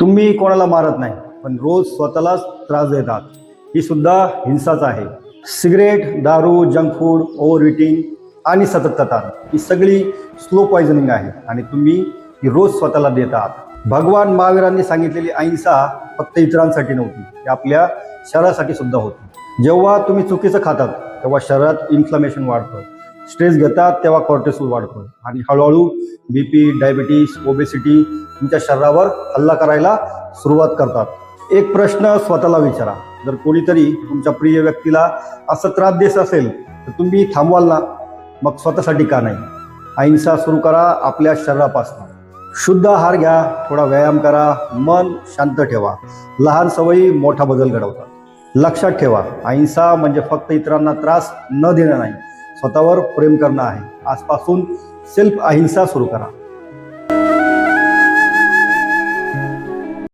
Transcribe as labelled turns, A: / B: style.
A: तुम्ही कोणाला मारत नाही, पण रोज स्वतःलाच त्रास देतात, ही सुद्धा हिंसाच आहे. सिगरेट, दारू, जंक फूड, ओव्हर इटिंग आणि सतत कतार ही सगळी स्लो पॉयझनिंग आहे आणि तुम्ही ही रोज स्वतःला देत आहात. भगवान महावीरांनी सांगितलेली अहिंसा फक्त इतरांसाठी नव्हती, ती आपल्या शरीरासाठी सुद्धा होती. जेव्हा तुम्ही चुकीचं खातात तेव्हा शरीरात इन्फ्लमेशन वाढतं, स्ट्रेस घेतात तेव्हा कॉर्टिसोल वाढतं आणि हळूहळू बीपी, डायबिटीस, ओबेसिटी तुमच्या शरीरावर हल्ला करायला सुरुवात करतात. एक प्रश्न स्वतःला विचारा, जर कोणीतरी तुमच्या प्रिय व्यक्तीला असं त्रास देत असेल तर तुम्ही थांबवाल ना? मग स्वतःसाठी का नाही? अहिंसा सुरू करा आपल्या शरीरापासून. शुद्ध आहार घ्या, थोडा व्यायाम करा, मन शांत ठेवा. लहान सवयी मोठा बदल घडवतात. लक्षात ठेवा, अहिंसा म्हणजे फक्त इतरांना त्रास न देणं नाही, स्वतःवर प्रेम करणं आहे. आजपासून सेल्फ अहिंसा सुरू करा.